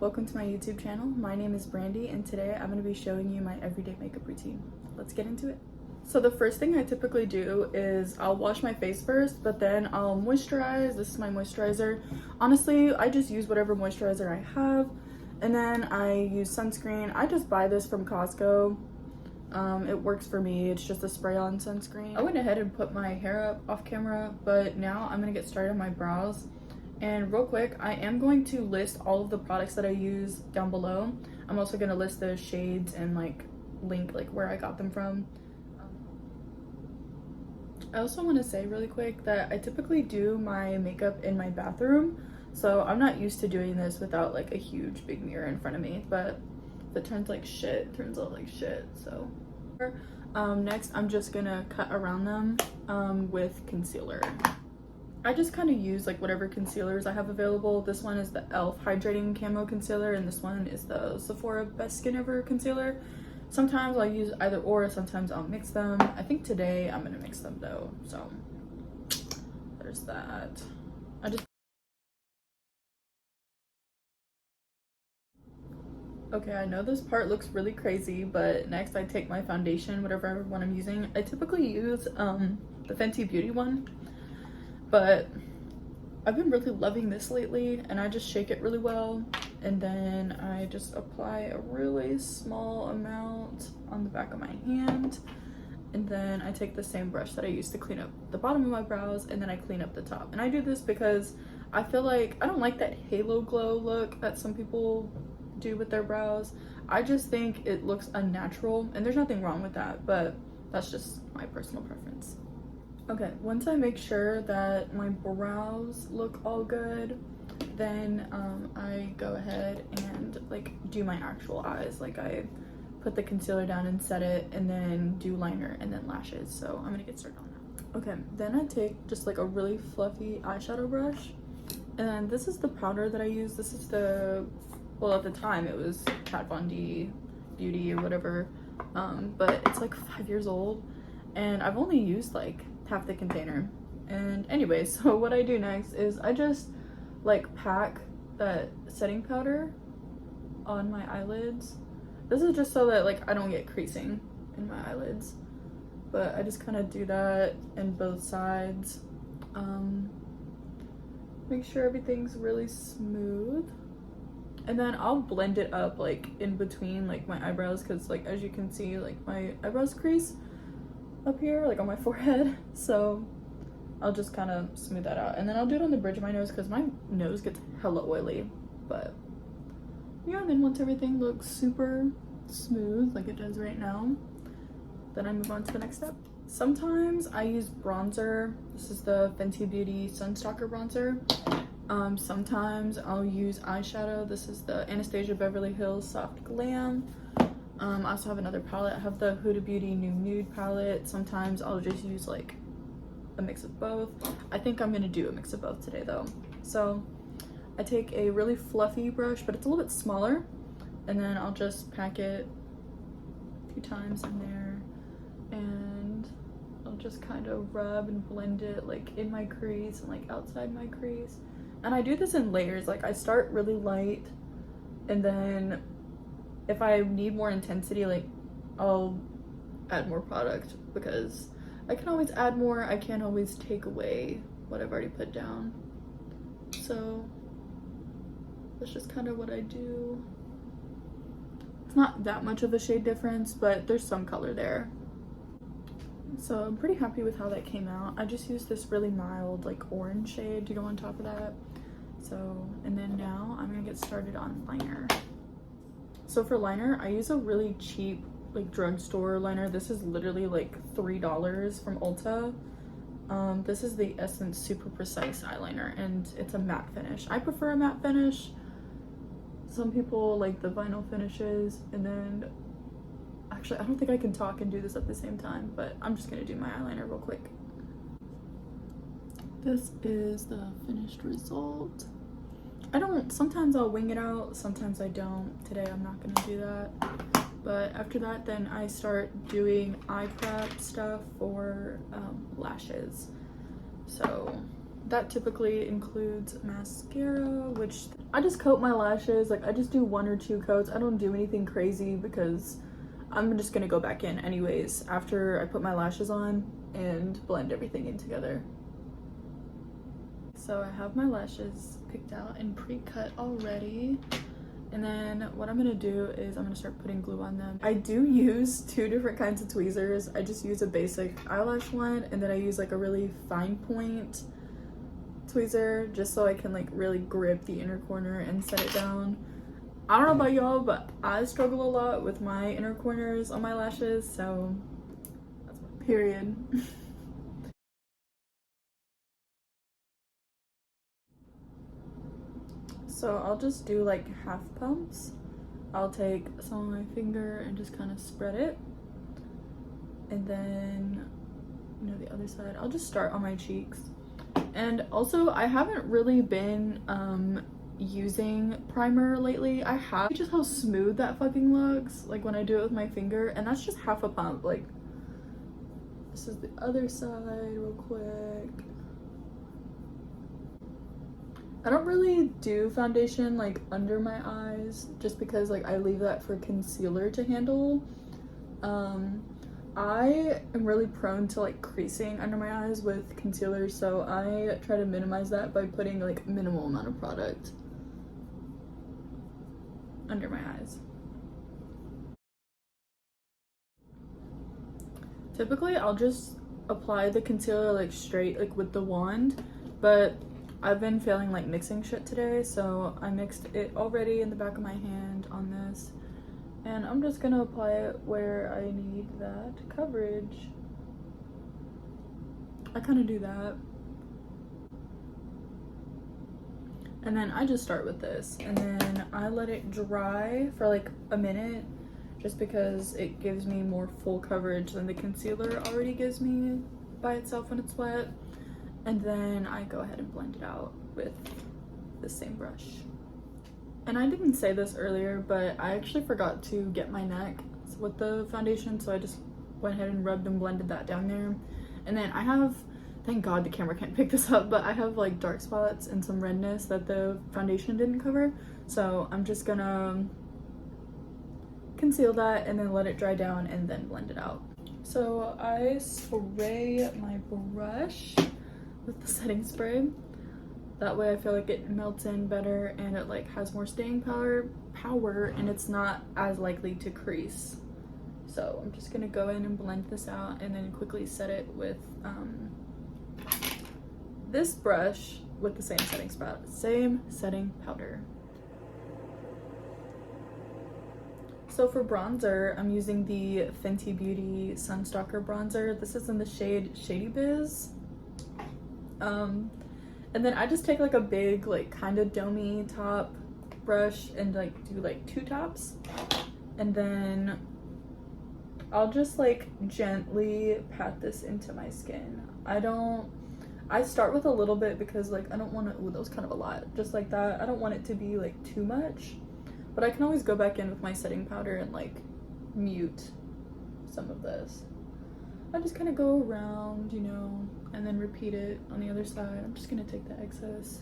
welcome to my YouTube channel. My name is Brandy and today I'm going to be showing you my everyday makeup routine. Let's get into it. So the first thing I typically do is I'll wash my face first, but then I'll moisturize. This is my moisturizer. Honestly, I just use whatever moisturizer I have, and then I use sunscreen. I just buy this from Costco. It works for me. It's just a spray-on sunscreen. I went ahead and put my hair up off camera, but now I'm going to get started on my brows. And real quick, I am going to list all of the products that I use down below. I'm also going to list the shades and link where I got them from. I also want to say really quick that I typically do my makeup in my bathroom, so I'm not used to doing this without like a huge big mirror in front of me, but if it turns like shit, it turns out like shit. So next I'm just gonna cut around them with concealer. I just kind of use like whatever concealers I have available. This one is the e.l.f. Hydrating Camo Concealer, and this one is the Sephora Best Skin Ever Concealer. Sometimes I'll use either or, sometimes I'll mix them. I think today I'm gonna mix them though, so there's that. Okay, I know this part looks really crazy, but next I take my foundation, whatever one I'm using. I typically use the Fenty Beauty one, but I've been really loving this lately, and I just shake it really well, and then I just apply a really small amount on the back of my hand, and then I take the same brush that I used to clean up the bottom of my brows, and then I clean up the top. And I do this because I feel like I don't like that halo glow look that some people do with their brows. I just think it looks unnatural, and there's nothing wrong with that, but that's just my personal preference. Okay, once I make sure that my brows look all good, then I go ahead and do my actual eyes. I put the concealer down and set it, and then do liner and then lashes. So I'm gonna get started on that. Okay, then I take just a really fluffy eyeshadow brush, and this is the powder that I use. This is the, well, at the time it was Kat Von D Beauty or whatever, but it's 5 years old, and I've only used half the container. And anyway, so what I do next is I just pack that setting powder on my eyelids. This is just so that I don't get creasing in my eyelids, but I just kind of do that in both sides. Make sure everything's really smooth, and then I'll blend it up in between my eyebrows, because as you can see, my eyebrows crease up here on my forehead, so I'll just kind of smooth that out, and then I'll do it on the bridge of my nose because my nose gets hella oily. But yeah, and then once everything looks super smooth like it does right now, then I move on to the next step. Sometimes I use bronzer. This is the Fenty Beauty Sunstalker bronzer. Sometimes I'll use eyeshadow. This is the Anastasia Beverly Hills Soft Glam. I also have another palette. I have the Huda Beauty New Nude palette. Sometimes I'll just use a mix of both. I think I'm gonna do a mix of both today though. So I take a really fluffy brush, but it's a little bit smaller, and then I'll just pack it a few times in there, and I'll just kind of rub and blend it in my crease and outside my crease. And I do this in layers. I start really light, and then if I need more intensity, I'll add more product, because I can always add more. I can't always take away what I've already put down. So that's just kind of what I do. It's not that much of a shade difference, but there's some color there. So I'm pretty happy with how that came out. I just used this really mild orange shade to go on top of that. So, and then now I'm gonna get started on liner. So for liner, I use a really cheap drugstore liner. This is literally $3 from Ulta. This is the Essence Super Precise eyeliner, and it's a matte finish. I prefer a matte finish. Some people like the vinyl finishes. And then actually, I don't think I can talk and do this at the same time, but I'm just gonna do my eyeliner real quick. This is the finished result. Sometimes I'll wing it out, sometimes I don't. Today I'm not gonna do that. But after that, then I start doing eye prep stuff for lashes. So that typically includes mascara, which I just coat my lashes. Like I just do 1 or 2 coats. I don't do anything crazy because I'm just gonna go back in anyways after I put my lashes on and blend everything in together. So I have my lashes picked out and pre-cut already. And then what I'm gonna do is I'm gonna start putting glue on them. I do use 2 different kinds of tweezers. I just use a basic eyelash one, and then I use like a really fine point tweezer just so I can like really grip the inner corner and set it down. I don't know about y'all, but I struggle a lot with my inner corners on my lashes, so that's my period. So I'll just do like half pumps. I'll take some of my finger and just kind of spread it. And then, you know, the other side, I'll just start on my cheeks. And also, I haven't really been using primer lately. I have just how smooth that fucking looks, like when I do it with my finger, and that's just half a pump. Like, this is the other side real quick. I don't really do foundation like under my eyes just because like I leave that for concealer to handle. I am really prone to like creasing under my eyes with concealer, so I try to minimize that by putting like minimal amount of product under my eyes. Typically I'll just apply the concealer like straight like with the wand, but I've been feeling like mixing shit today, so I mixed it already in the back of my hand on this, and I'm just gonna apply it where I need that coverage. I kind of do that, and then I just start with this, and then I let it dry for like a minute just because it gives me more full coverage than the concealer already gives me by itself when it's wet. And then I go ahead and blend it out with the same brush. And I didn't say this earlier, but I actually forgot to get my neck with the foundation, so I just went ahead and rubbed and blended that down there. And then I have, thank God the camera can't pick this up, but I have like dark spots and some redness that the foundation didn't cover. So I'm just gonna conceal that and then let it dry down and then blend it out. So I spray my brush with the setting spray. That way I feel like it melts in better and it like has more staying power and it's not as likely to crease. So I'm just gonna go in and blend this out and then quickly set it with this brush with the same setting powder. So for bronzer, I'm using the Fenty Beauty Sunstalker bronzer. This is in the shade Shady Biz. And then I just take like a big like kind of domey top brush and like do like 2 tops, and then I'll just like gently pat this into my skin. I start with a little bit because like I don't want to, ooh, that was kind of a lot, just like that. I don't want it to be like too much, but I can always go back in with my setting powder and like mute some of this. I just kind of go around, you know, and then repeat it on the other side. I'm just gonna take the excess.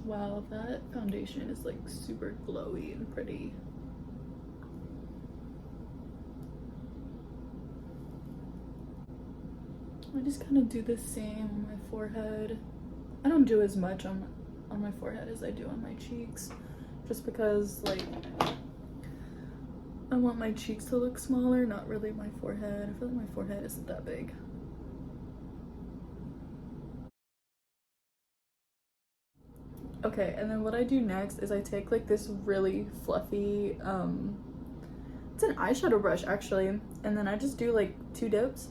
Wow, that foundation is like super glowy and pretty. I just kind of do the same on my forehead. I don't do as much on my forehead as I do on my cheeks, just because like I want my cheeks to look smaller, not really my forehead. I feel like my forehead isn't that big. Okay, and then what I do next is I take like this really fluffy, it's an eyeshadow brush actually, and then I just do like 2 dips,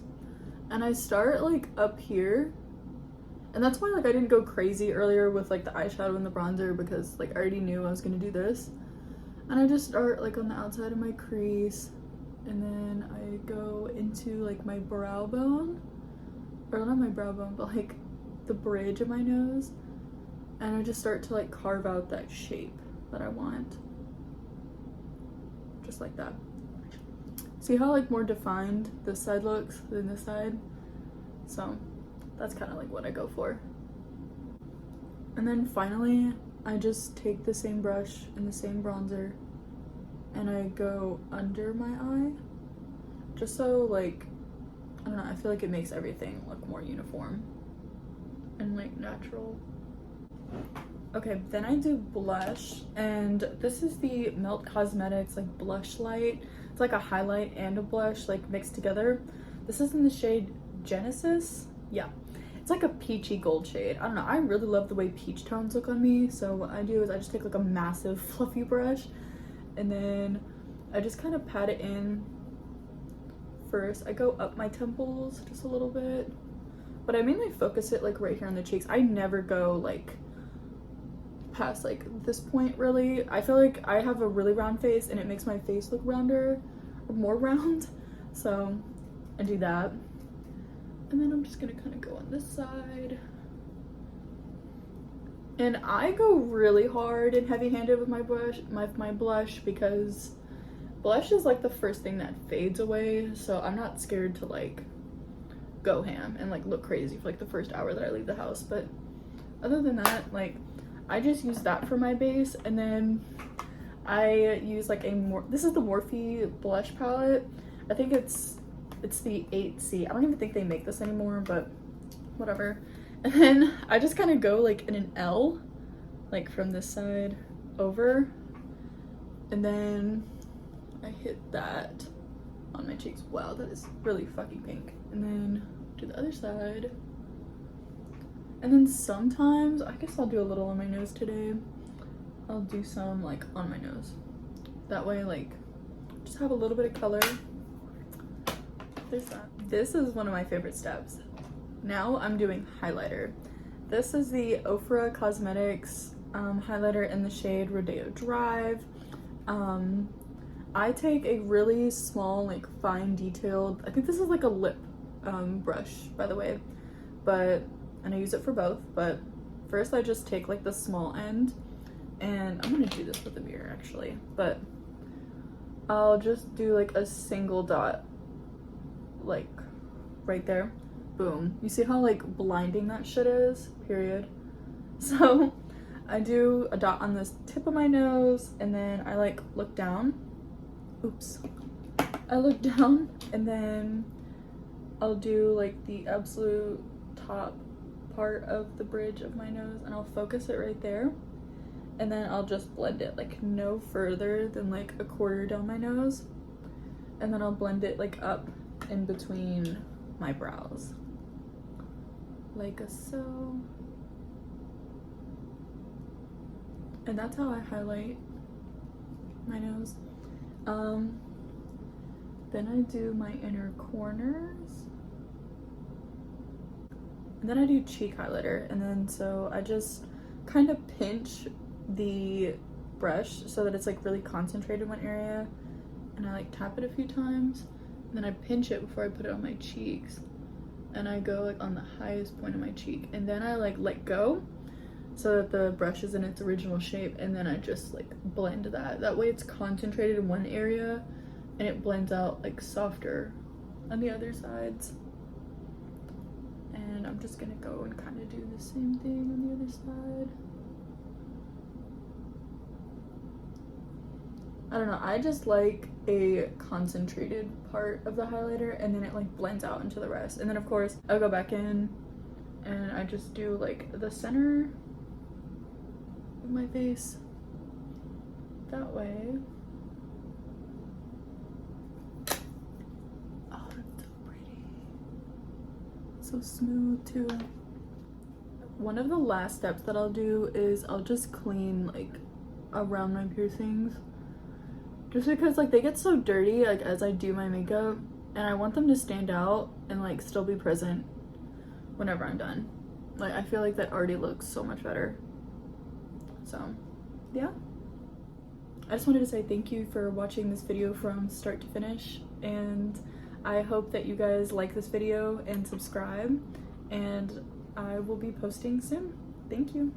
and I start like up here, and that's why like I didn't go crazy earlier with like the eyeshadow and the bronzer, because like I already knew I was gonna do this. And I just start like on the outside of my crease, and then I go into like my brow bone, or not my brow bone, but like the bridge of my nose, and I just start to like carve out that shape that I want, just like that. See how like more defined this side looks than this side? So that's kind of like what I go for. And then finally, I just take the same brush and the same bronzer and I go under my eye, just so like, I don't know, I feel like it makes everything look more uniform and like natural. Okay, then I do blush, and this is the Melt Cosmetics like blush light. It's like a highlight and a blush like mixed together. This is in the shade Genesis. Yeah, it's like a peachy gold shade. I don't know, I really love the way peach tones look on me, so what I do is I just take like a massive fluffy brush and then I just kind of pat it in. First I go up my temples just a little bit, but I mainly focus it like right here on the cheeks. I never go like past like this point really. I feel like I have a really round face and it makes my face look rounder or more round, so I do that. And then I'm just gonna kind of go on this side, and I go really hard and heavy-handed with my blush because blush is like the first thing that fades away, so I'm not scared to like go ham and like look crazy for like the first hour that I leave the house. But other than that, like I just use that for my base, and then I use like this is the Morphe blush palette. I think it's the 8C. I don't even think they make this anymore, but whatever. And then I just kind of go like in an L, like from this side over, and then I hit that on my cheeks. Wow, that is really fucking pink. And then do the other side. And then sometimes, I guess I'll do a little on my nose today. I'll do some like on my nose. That way, like, just have a little bit of color. There's that. This is one of my favorite steps. Now I'm doing highlighter. This is the Ofra Cosmetics highlighter in the shade Rodeo Drive. I take a really small, like fine detailed, I think this is like a lip brush, by the way, and I use it for both, but first I just take like the small end, and I'm gonna do this with the mirror actually, but I'll just do like a single dot, like right there. Boom. You see how like blinding that shit is? Period. So I do a dot on this tip of my nose, and then I like look down. Oops. I look down, and then I'll do like the absolute top part of the bridge of my nose, and I'll focus it right there, and then I'll just blend it like no further than like a quarter down my nose, and then I'll blend it like up in between my brows like so. And that's how I highlight my nose. Then I do my inner corners, and then I do cheek highlighter, and then so I just kind of pinch the brush so that it's like really concentrated in one area, and I like tap it a few times, and then I pinch it before I put it on my cheeks, and I go like on the highest point of my cheek, and then I like let go so that the brush is in its original shape, and then I just like blend that way it's concentrated in one area and it blends out like softer on the other sides. And I'm just gonna go and kind of do the same thing on the other side. I don't know, I just like a concentrated part of the highlighter, and then it like blends out into the rest. And then of course I'll go back in and I just do like the center of my face that way. Oh, that's so pretty. So smooth too. One of the last steps that I'll do is I'll just clean like around my piercings, just because like they get so dirty like as I do my makeup, and I want them to stand out and like still be present whenever I'm done. Like I feel like that already looks so much better. So yeah, I just wanted to say thank you for watching this video from start to finish, and I hope that you guys like this video and subscribe, and I will be posting soon. Thank you.